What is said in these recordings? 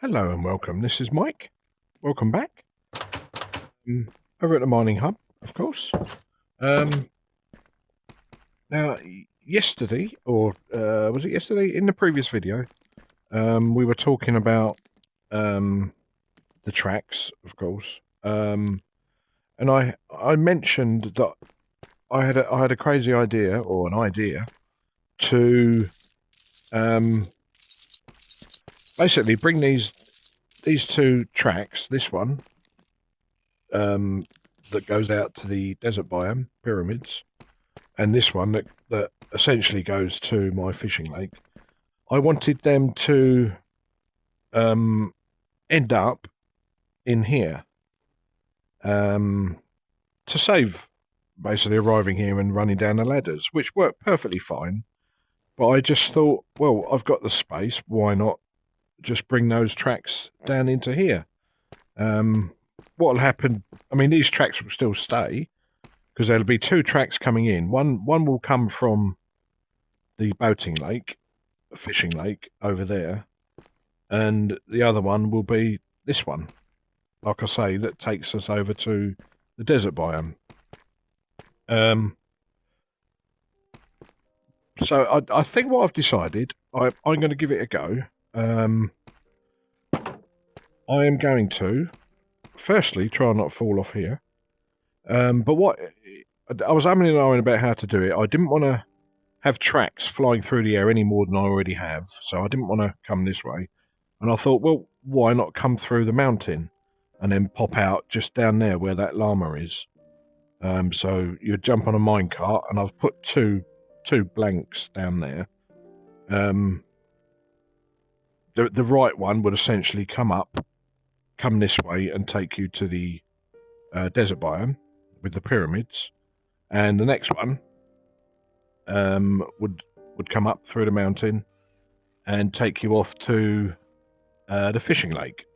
Hello and welcome. This is Mike. Welcome back. Over at the mining hub, of course. Now, yesterday, or was it yesterday? In the previous video, we were talking about the tracks, of course. And I mentioned that I had a crazy idea, or an idea, to basically bring these two tracks, this one that goes out to the desert biome pyramids, and this one that essentially goes to my fishing lake. I wanted them to end up in here to save basically arriving here and running down the ladders, which worked perfectly fine. But I just thought, well, I've got the space, why not just bring those tracks down into here? What'll happen, I mean, these tracks will still stay, because there'll be two tracks coming in. One will come from the boating lake, fishing lake, over there, and the other one will be this one, like I say, that takes us over to the desert biome. So I think what I've decided, I'm going to give it a go. I am going to, firstly, try not to fall off here. But what I was umming and ahhing about how to do it. I didn't want to have tracks flying through the air any more than I already have, so I didn't want to come this way. And I thought, well, why not come through the mountain and then pop out just down there where that llama is? So you'd jump on a minecart, and I've put two blanks down there. The right one would essentially come this way and take you to the desert biome with the pyramids, and the next one would come up through the mountain and take you off to the fishing lake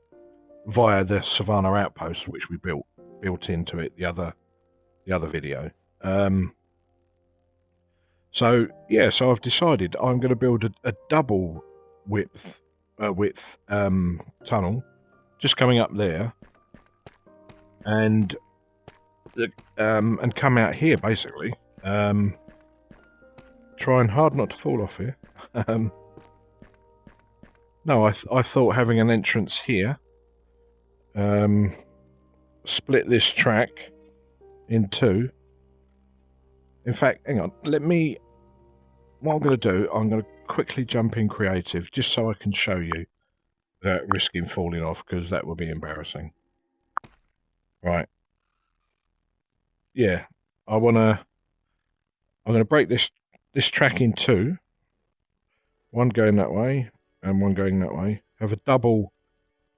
via the Savannah outpost, which we built into it the other video. So I've decided I'm going to build a double width tunnel just coming up there, and come out here basically. Trying hard not to fall off here. No, I thought having an entrance here, split this track in two. In fact, hang on, what I'm going to do, I'm going to quickly jump in creative just so I can show you without risking falling off, because that would be embarrassing. Right. Yeah, I'm going to break this track in two. One going that way and one going that way. Have a double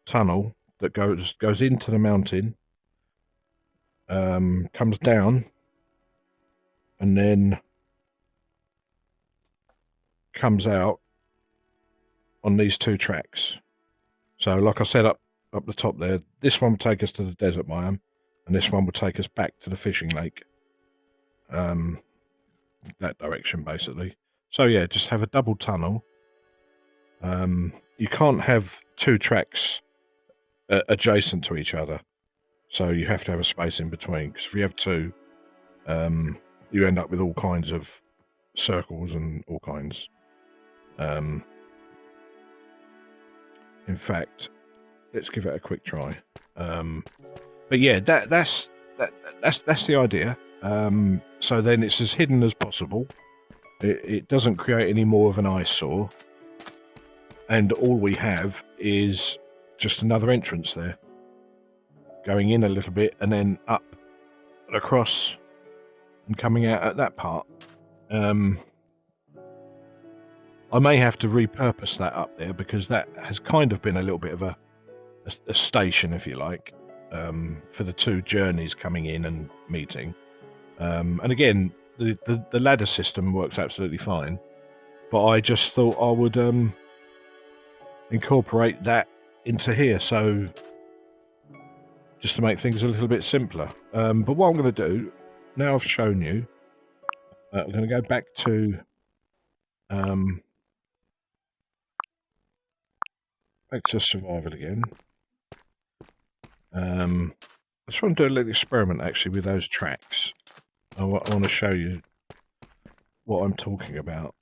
tunnel that goes into the mountain, comes down, and then comes out on these two tracks. So, like I said up the top there, this one will take us to the desert biome, and this one will take us back to the fishing lake. That direction, basically. So, yeah, just have a double tunnel. You can't have two tracks adjacent to each other, so you have to have a space in between, because if you have two, you end up with all kinds of circles and all kinds. In fact, let's give it a quick try. But yeah, that's the idea. So then it's as hidden as possible. It doesn't create any more of an eyesore, and all we have is just another entrance there, going in a little bit and then up and across and coming out at that part. I may have to repurpose that up there, because that has kind of been a little bit of a station, if you like, for the two journeys coming in and meeting. And again, the ladder system works absolutely fine, but I just thought I would incorporate that into here, so just to make things a little bit simpler. But what I'm going to do, now I've shown you, I'm going to go back to back to survival again. I just want to do a little experiment actually with those tracks. I want to show you what I'm talking about.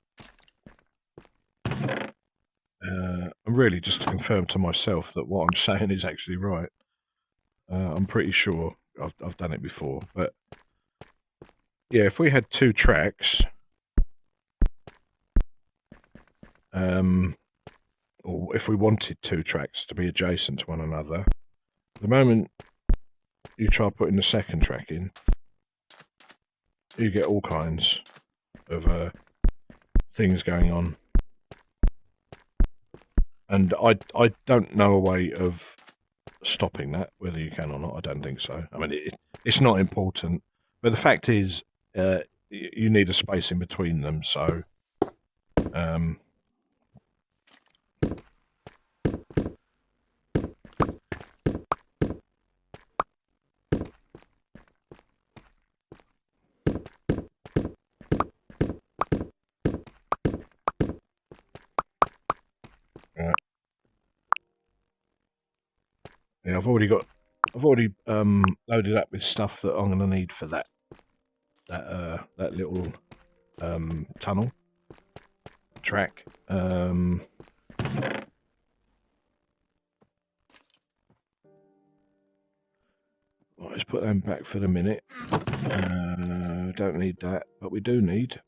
And really just to confirm to myself that what I'm saying is actually right. I'm pretty sure I've done it before, but yeah, if we had 2 tracks, or if we wanted 2 tracks to be adjacent to one another, the moment you try putting the second track in, you get all kinds of things going on. And I don't know a way of stopping that, whether you can or not. I don't think so. I mean, it's not important, but the fact is, you need a space in between them. So, right. Yeah, I've already loaded up with stuff that I'm going to need for that little tunnel track. Let's put them back for the minute. Don't need that, but we do need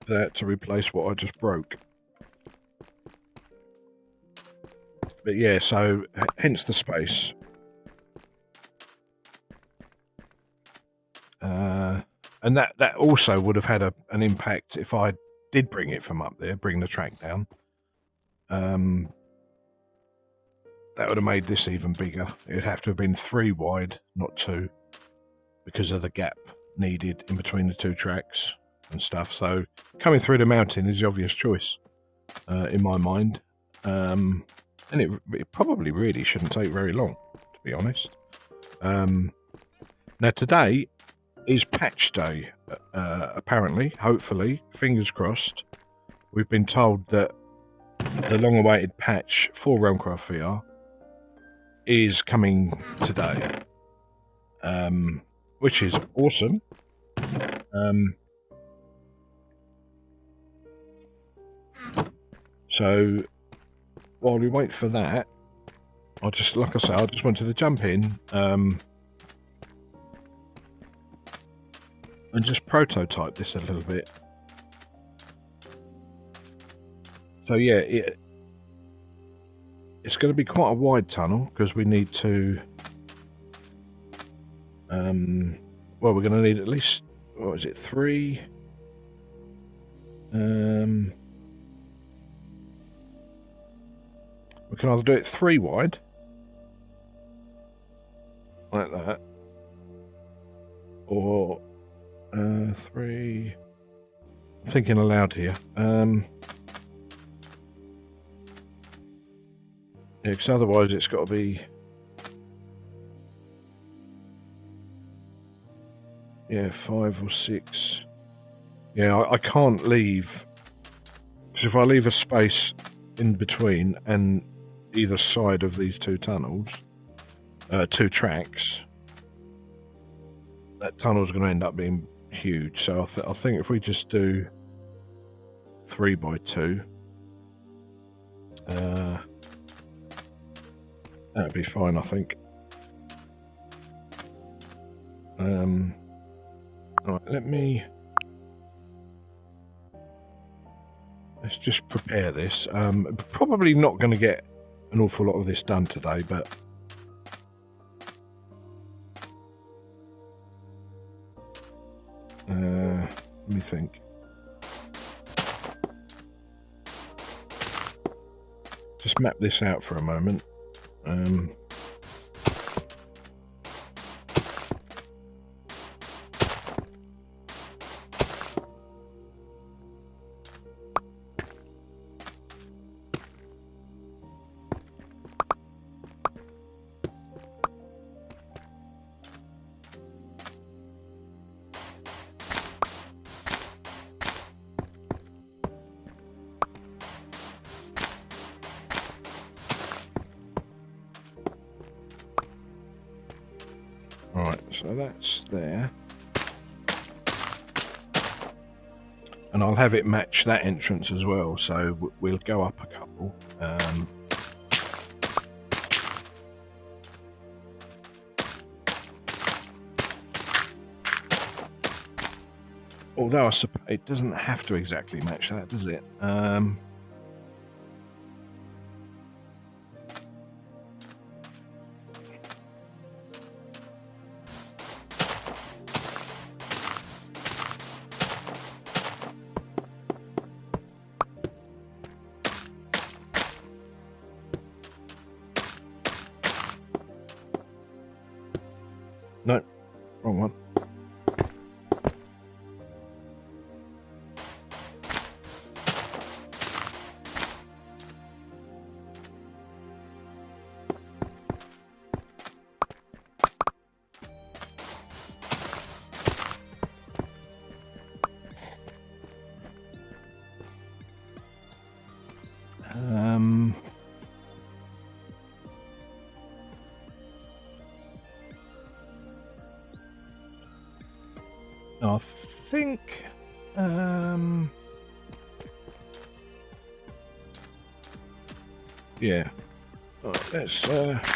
that to replace what I just broke. But yeah, so hence the space. And that also would have had an impact if I did bring it from up there, bring the track down. That would have made this even bigger. It'd have to have been 3 wide, not 2, because of the gap needed in between the 2 tracks and stuff. So coming through the mountain is the obvious choice in my mind. And it probably really shouldn't take very long, to be honest. Now today is patch day, apparently, hopefully, fingers crossed. We've been told that the long-awaited patch for RealmCraft VR is coming today, which is awesome. So while we wait for that, like I say, I just wanted to jump in and just prototype this a little bit. So yeah, it's going to be quite a wide tunnel because we need to. Well, we're going to need at least, what is it, 3? We can either do it 3 wide, like that, or 3. I'm thinking aloud here. Yeah, because otherwise it's got to be, yeah, 5 or 6. Yeah, I can't leave, because if I leave a space in between and either side of these 2 tunnels, 2 tracks, that tunnel's going to end up being huge. So I think if we just do 3 by 2, that'd be fine, I think. Alright, let's just prepare this. Probably not going to get an awful lot of this done today, but let me think. Just map this out for a moment. So that's there. And I'll have it match that entrance as well, so we'll go up a couple. Although I suppose it doesn't have to exactly match that, does it? No, wrong one. I think yeah. All right, let's all right.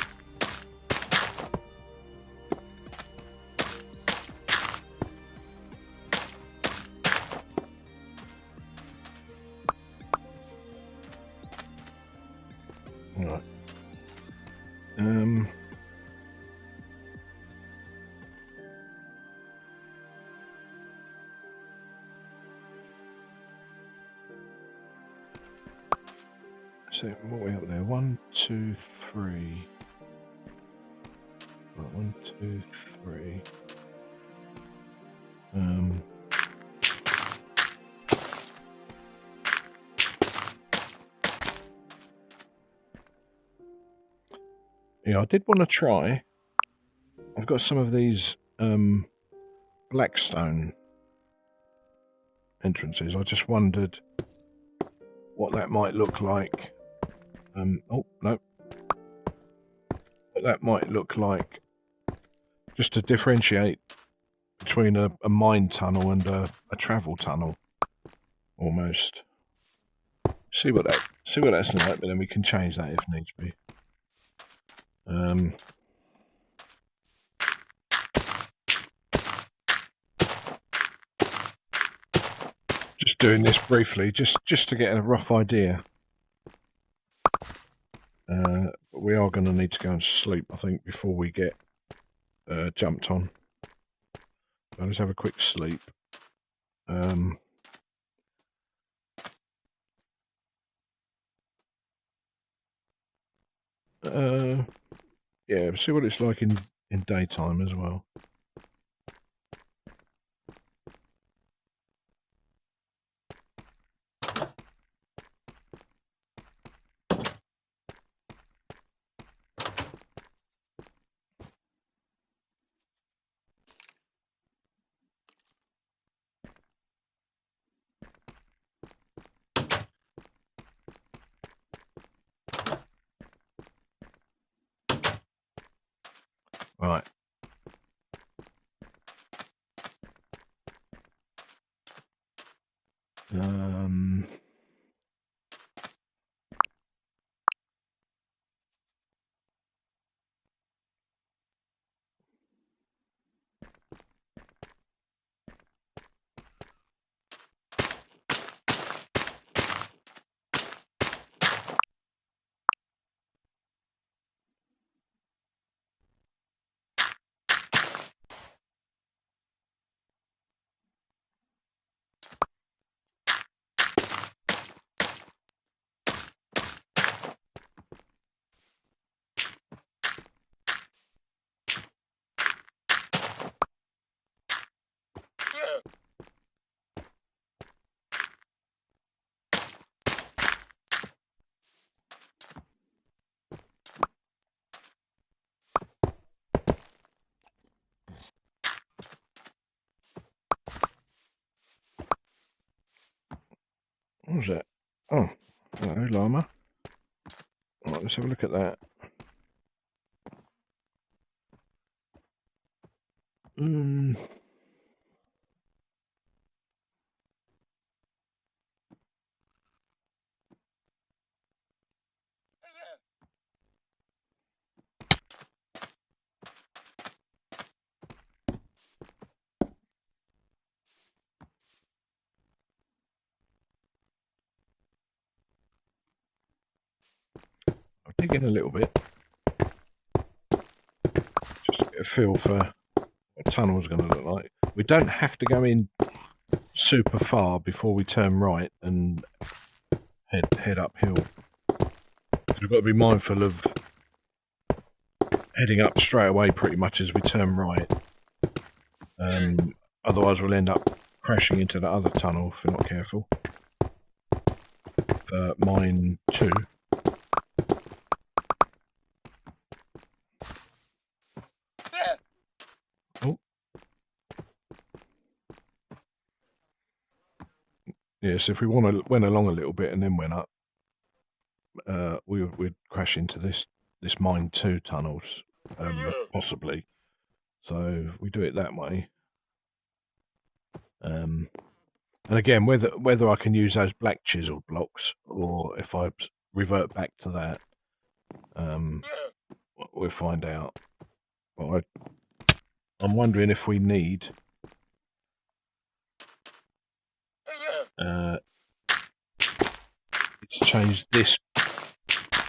So what are we up there? 1, 2, 3. Right, 1, 2, 3. Yeah, I did want to try. I've got some of these blackstone entrances. I just wondered what that might look like. Oh no, what that might look like, just to differentiate between a mine tunnel and a travel tunnel, almost. See what that's like, but then we can change that if needs be. Just doing this briefly, just to get a rough idea. We are going to need to go and sleep, I think, before we get jumped on. So let's have a quick sleep. Yeah, see what it's like in daytime as well. Right. What was that? Oh, hello, llama. Right, let's have a look at that. Mm. I'll dig in a little bit, just to get a feel for what a tunnel's going to look like. We don't have to go in super far before we turn right and head uphill. We've got to be mindful of heading up straight away pretty much as we turn right. Otherwise we'll end up crashing into the other tunnel if we're not careful. Mine 2. Oh. Yes, if we went along a little bit and then went up, we'd crash into this mine 2 tunnels, possibly. So we do it that way. And again, whether I can use those black chisel blocks or if I revert back to that, we'll find out. But I'm wondering if we need to change this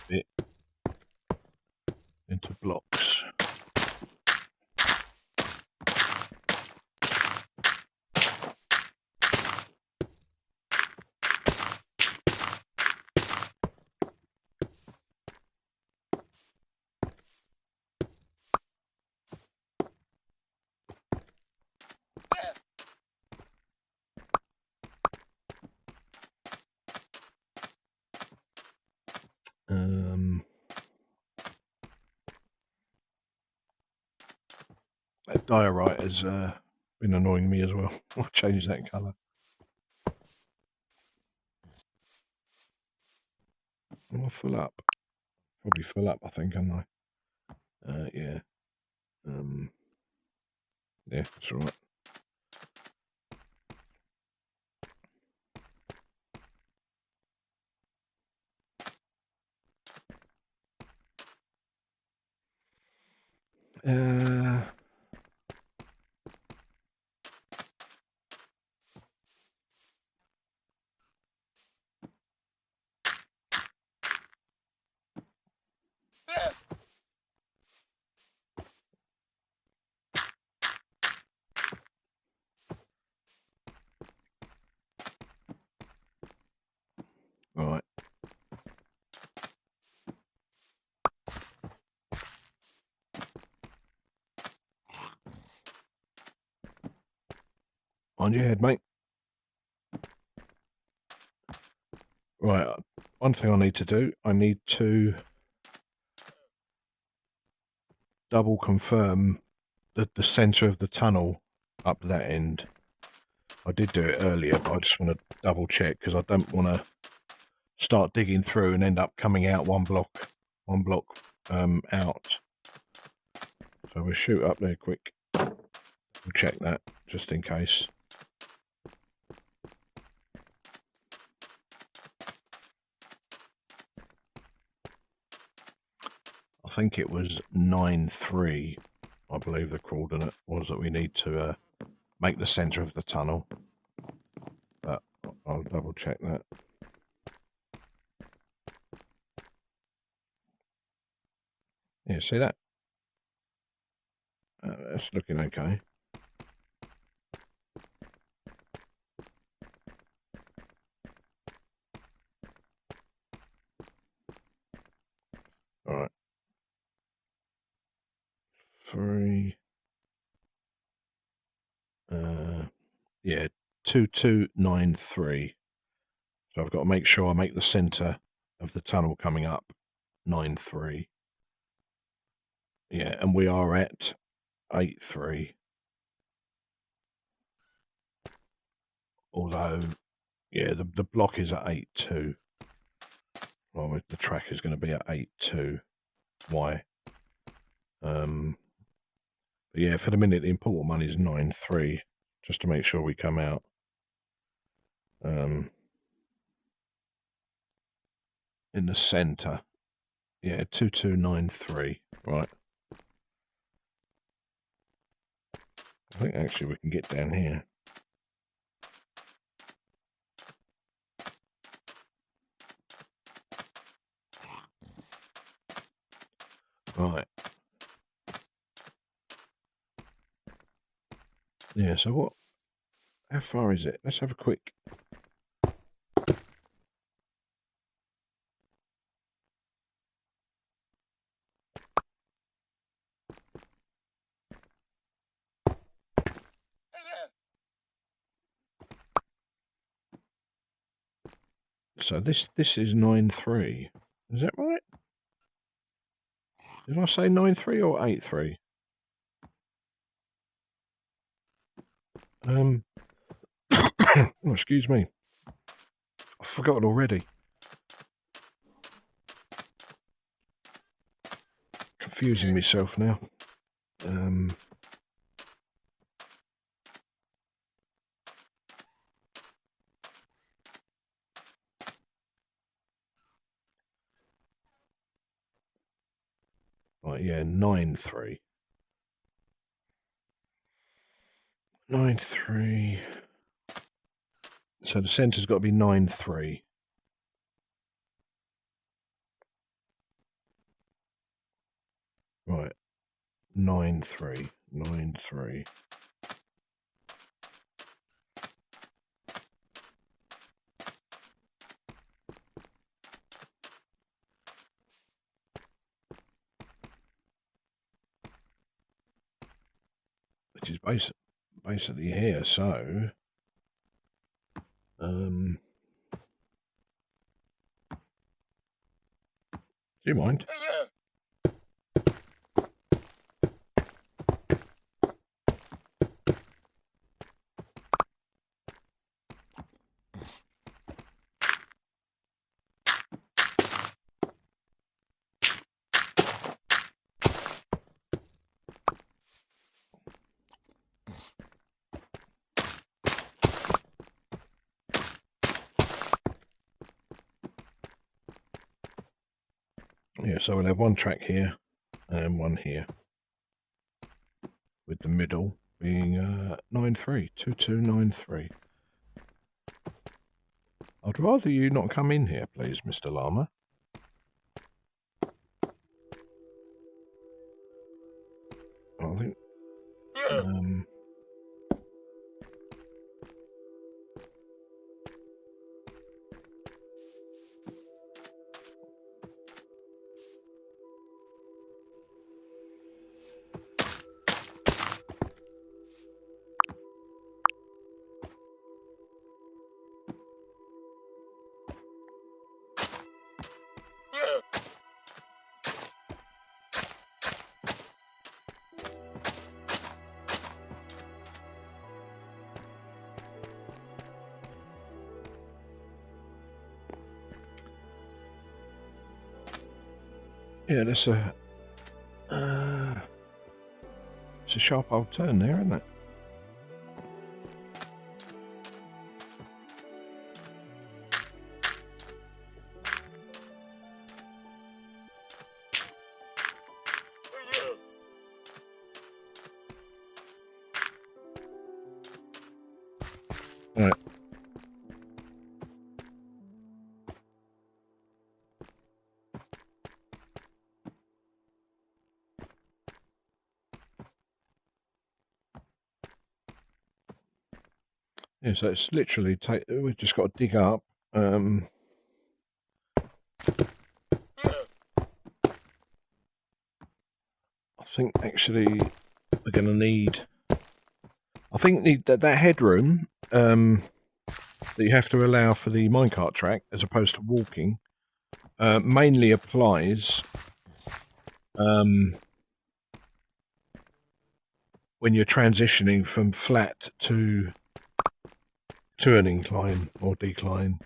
bit into blocks. That diorite has been annoying me as well. I'll change that colour. Am I full up? Probably full up, I think, aren't I? Yeah. Yeah, that's all right. Right. On your head, mate. Right. One thing I need to do, I need to double confirm the centre of the tunnel up that end. I did do it earlier, but I just want to double check because I don't want to start digging through and end up coming out one block out. So we'll shoot up there quick. We'll check that just in case. I think it was 9.3, I believe the coordinate was that we need to make the centre of the tunnel. But I'll double check that. Yeah, see that? That's looking okay. All right. 3. Yeah, 2293. So I've got to make sure I make the centre of the tunnel coming up 9.3. Yeah, and we are at 8.3. Although, yeah, the block is at 8.2. Well, the track is going to be at 8.2. Why? But yeah, for the minute, the important money is 9.3, just to make sure we come out. In the centre. Yeah, 2293. Right. I think actually we can get down here. Right. Yeah, so what? How far is it? Let's have a quick. So this is 9.3. Is that right? Did I say 9.3 or 8.3? Oh, excuse me. I've forgotten already. Confusing myself now. Right, yeah, 9.3. 9.3. So the centre's got to be 9.3. Right. 9.3. 9.3. Which is basically here, so do you mind? Yeah, so we'll have one track here and one here, with the middle being 9.3, 2293. I'd rather you not come in here, please, Mr. Llama. I think. Yeah, that's it's a sharp old turn there, isn't it? Right. Yeah, so it's literally we've just got to dig up. I think actually we're going to need. I think that headroom that you have to allow for the minecart track, as opposed to walking, mainly applies when you're transitioning from flat to an incline or decline.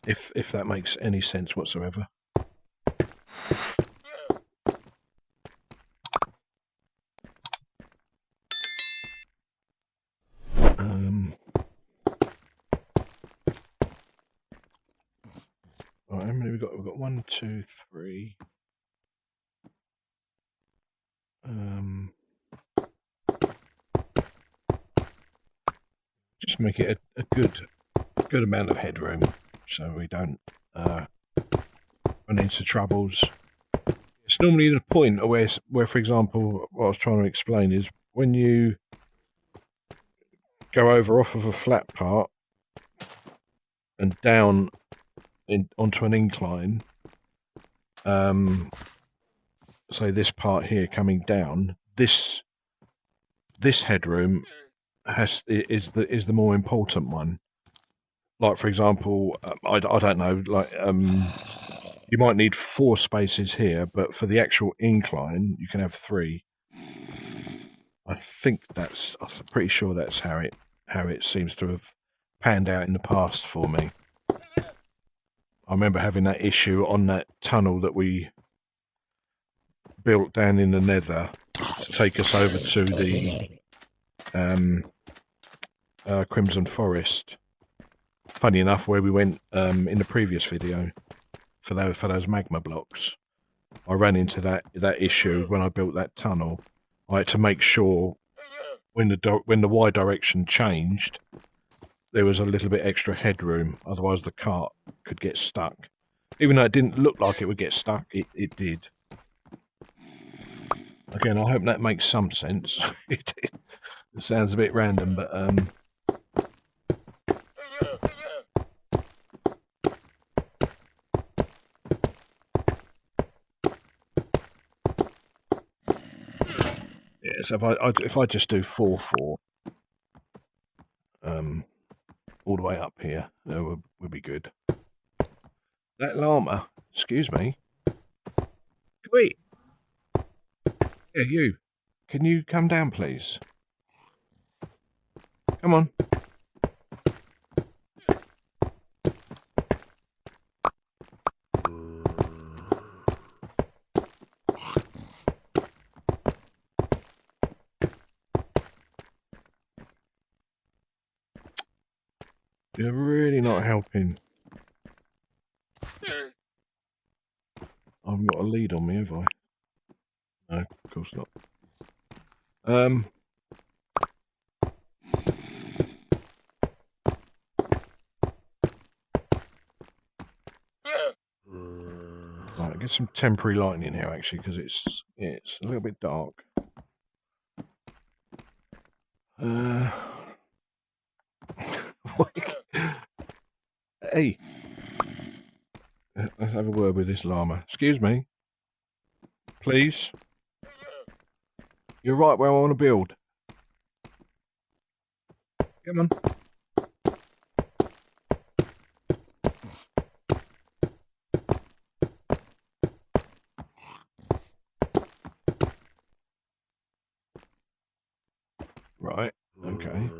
If that makes any sense whatsoever. we've got 1, 2, 3. Just make it a good amount of headroom, so we don't run into troubles. It's normally the point where, for example, what I was trying to explain is when you go over off of a flat part and down onto an incline, say this part here coming down, this headroom is the more important one. Like, for example, I don't know, like you might need 4 spaces here, but for the actual incline you can have 3. I'm pretty sure that's how it seems to have panned out in the past for me. I remember having that issue on that tunnel that we built down in the Nether to take us over to the Crimson Forest. Funny enough, where we went in the previous video for those magma blocks, I ran into that issue when I built that tunnel. I had to make sure when the Y direction changed, there was a little bit extra headroom. Otherwise, the cart could get stuck. Even though it didn't look like it would get stuck, it did. Again, I hope that makes some sense. It sounds a bit random, but yeah. So if I just do 4, 4, all the way up here, that would be good. That llama, excuse me. Wait. Yeah, you. Can you come down, please? Come on. You're really not helping. I haven't got a lead on me, have I? No, of course not. Right, get some temporary lighting in here actually, because it's a little bit dark. Hey, let's have a word with this llama. Excuse me, please. You're right where I want to build. Come on. Right, okay.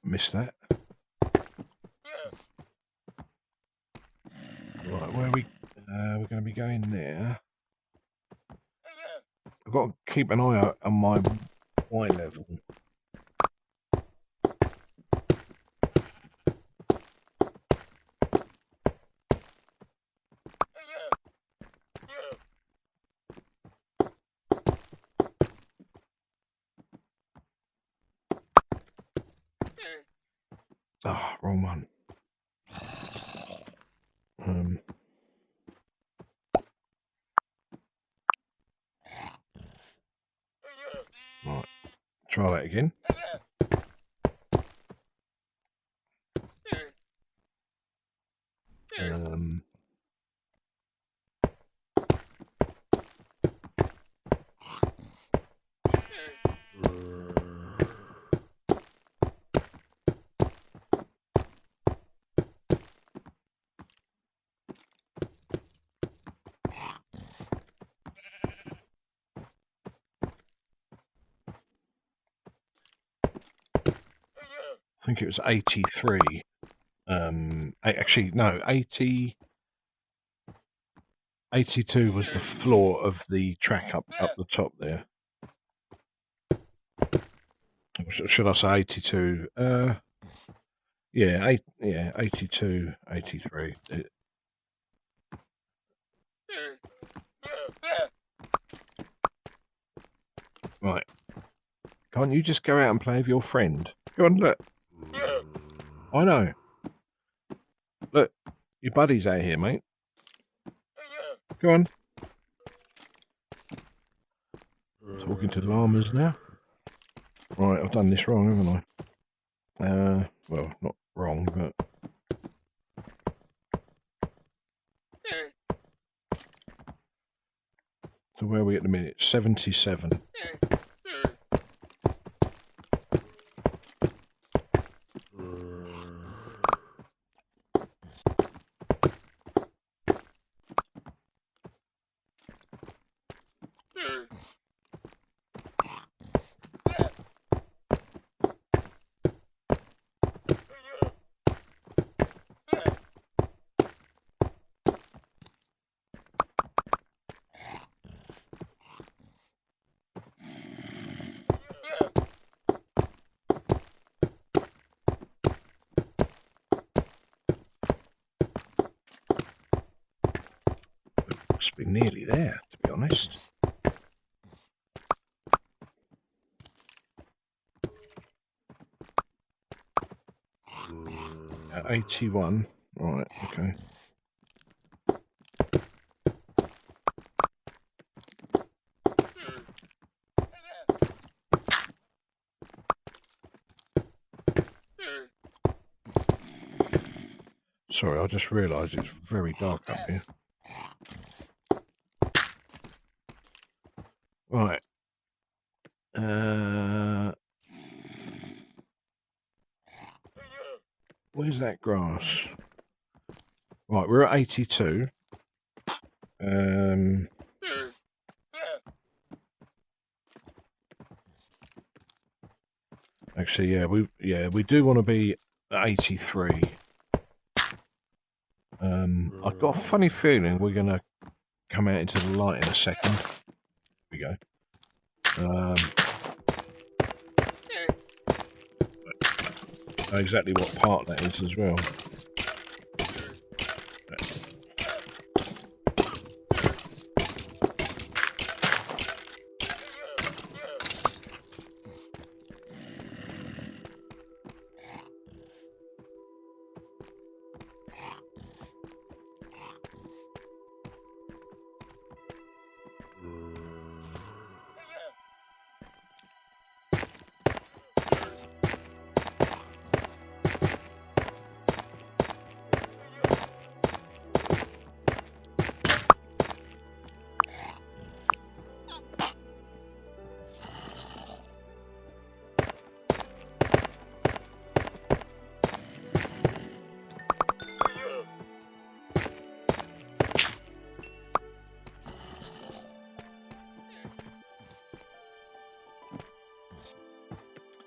Missed that. Right, where we're going to be going there. I've got to keep an eye out on my Y level. Ah, wrong one. Right, try that again. I think it was 83. Actually, no, 82 was the floor of the track up the top there. Should I say 82? Yeah, 82, 83. Right. Can't you just go out and play with your friend? Go on, look. I know. Look, your buddy's out here, mate. Go on. Talking to llamas now. Right, I've done this wrong, haven't I? Well, not wrong, but... So where are we at the minute? 77. Must be nearly there, to be honest. At 81. Right, okay. Sorry, I just realised it's very dark up here. Right. Where's that grass? Right, we're at 82. Actually, we do want to be at 83. I've got a funny feeling we're going to come out into the light in a second. Here we go. Know exactly what part that is as well.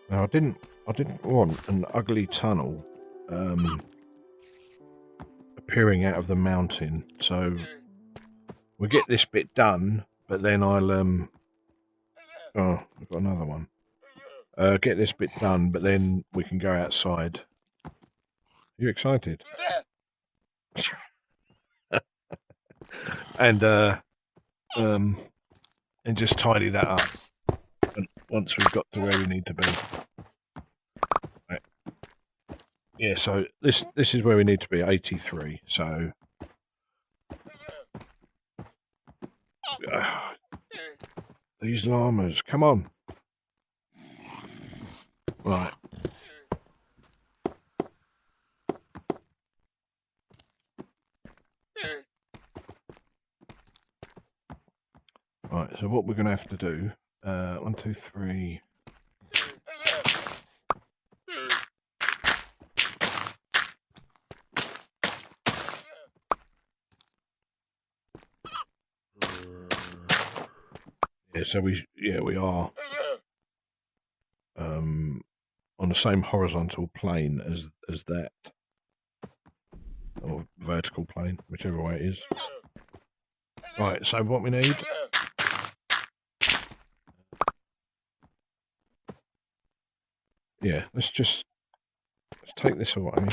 Now, I didn't want an ugly tunnel appearing out of the mountain, so we'll get this bit done, but then I'll oh, I've got another one. Get this bit done, but then we can go outside. Are you excited? and just tidy that up once we've got to where we need to be. Right. Yeah, so this is where we need to be, 83. So these llamas, come on. Right. Right, so what we're going to have to do, 1, 2, 3. Yeah, so we are on on the same horizontal plane as that, or vertical plane, whichever way it is. Right, so what we need, yeah, let's take this away.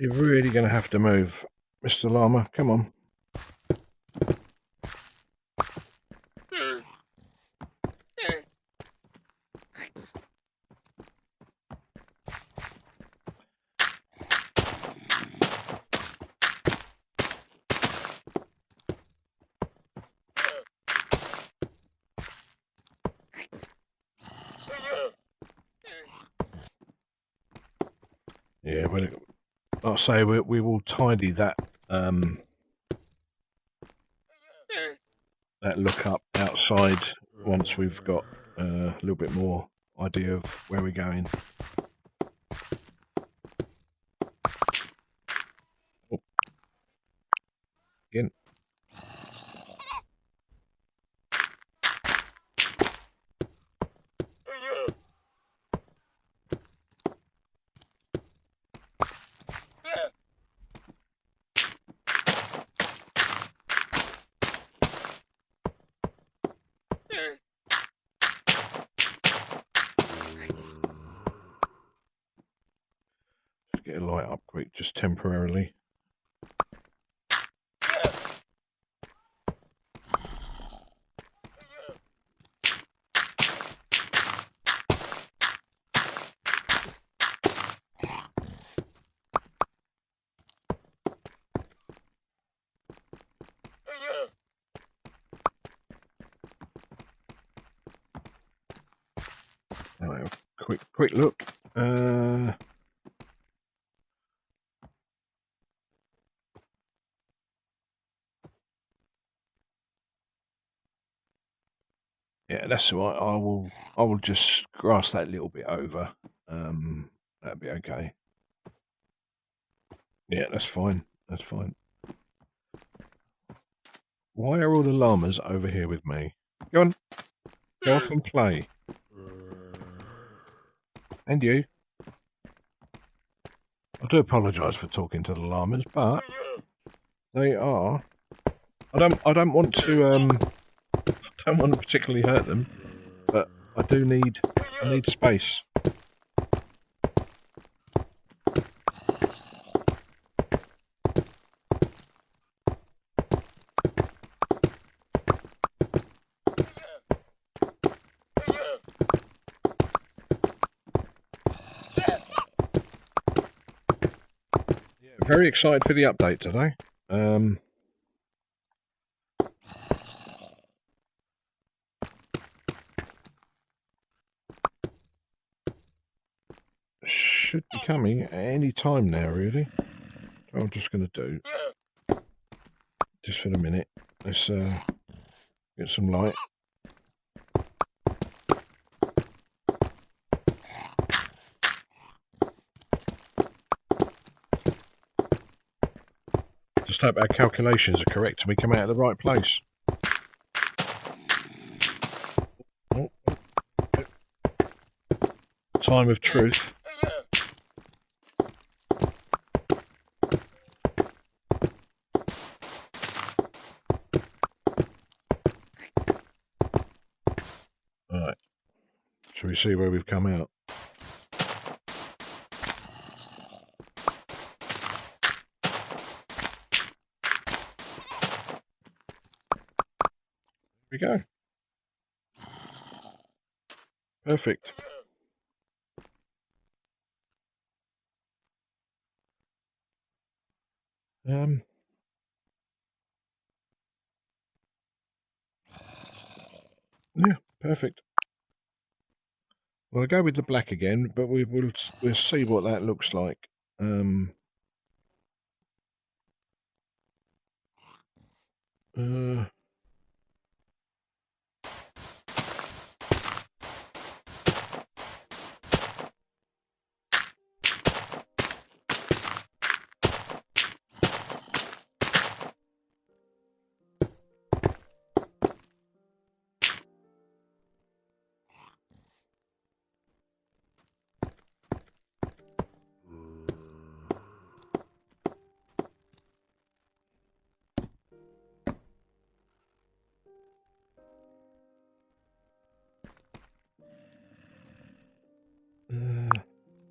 You're really going to have to move, Mr. Llama. Come on. Yeah, well, I'll say we will tidy that that look up outside once we've got a little bit more idea of where we're going. Oh. Again. Get a light up quick, just temporarily. Right, quick look. Yeah, that's all right. I will just grass that little bit over. That'd be okay. Yeah, that's fine. That's fine. Why are all the llamas over here with me? Go on. Go off and play. And you. I do apologise for talking to the llamas, but they are. I don't want to particularly hurt them, but I need space. Very excited for the update today. Should be coming at any time now, really. What I'm just going to do, just for the minute, let's get some light. Just hope our calculations are correct and we come out of the right place. Oh. Time of truth. Right. Shall we see where we've come out? Here we go. Perfect. Yeah, perfect. Well, I'll go with the black again, but we'll see what that looks like.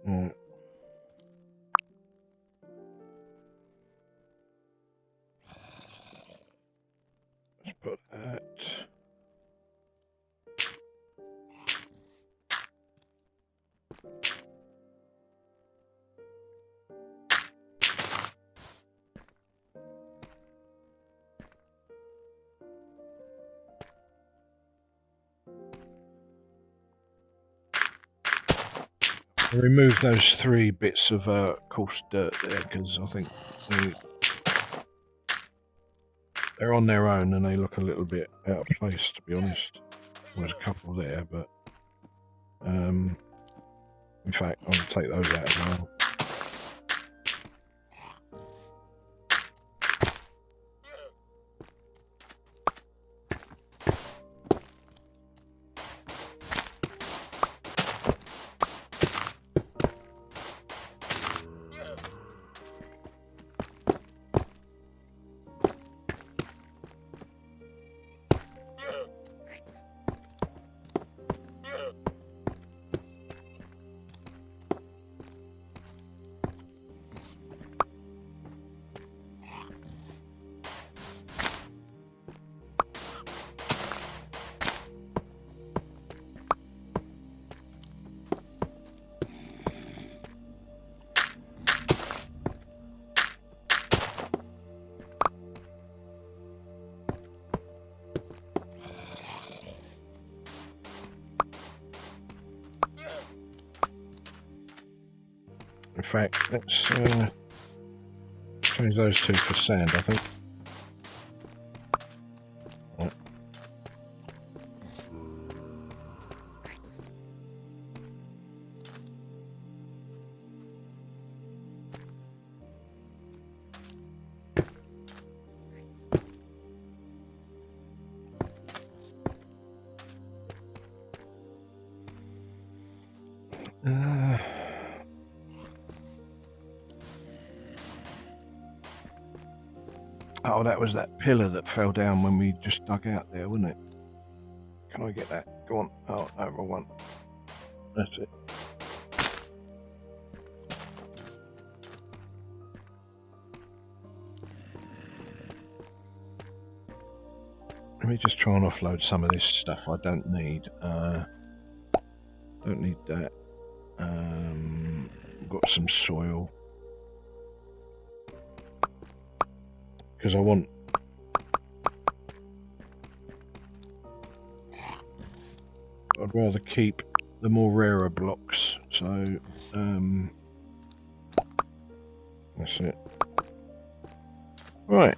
Right. Let's put that. Remove those 3 bits of coarse dirt there, because I think they're on their own and they look a little bit out of place, to be honest. There's a couple there, but in fact, I'll take those out as well. In fact, let's change those 2 for sand, I think. Right. Oh, that was that pillar that fell down when we just dug out there, wasn't it? Can I get that? Go on. Oh, no, wrong one. That's it. Let me just try and offload some of this stuff I don't need. Don't need that. Got some soil. Because I want... I'd rather keep the more rarer blocks. So, that's it. Right.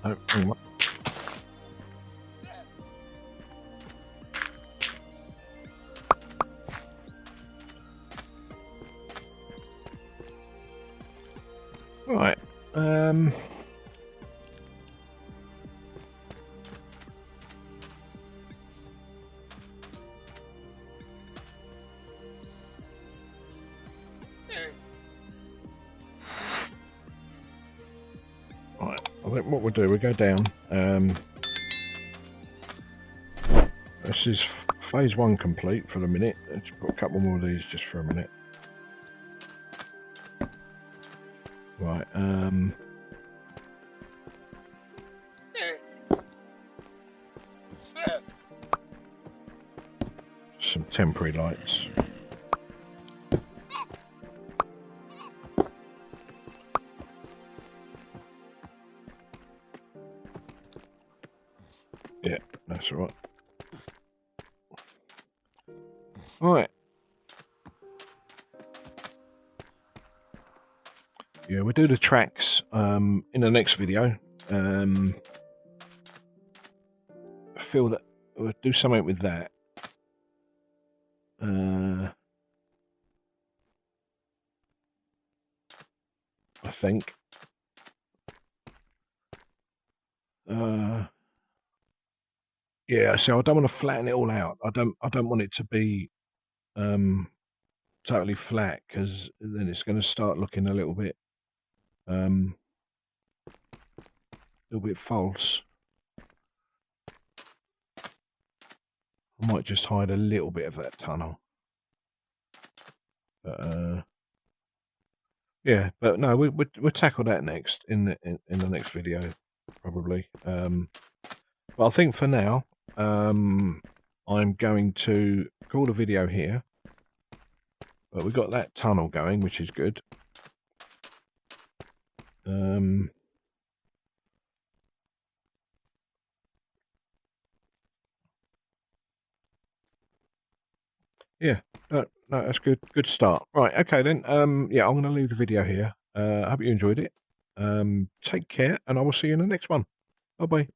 Oh, hang on. Right. Right. I think what we'll do, we'll go down. This is phase 1 complete for the minute. Let's put a couple more of these just for a minute. Right. Some temporary lights. Yeah, that's all right. Right. Yeah, we'll do the tracks in the next video. I feel that we'll do something with that. I think. Yeah, so I don't want to flatten it all out. I don't want it to be totally flat, because then it's going to start looking a little bit false. I might just hide a little bit of that tunnel. But yeah, but no, we'll tackle that next in the next video, probably. But I think for now, I'm going to call the video here. But we got that tunnel going, which is good. Yeah, no, that's good. Good start. Right, okay then. Yeah, I'm going to leave the video here. I hope you enjoyed it. Take care, and I will see you in the next one. Bye bye.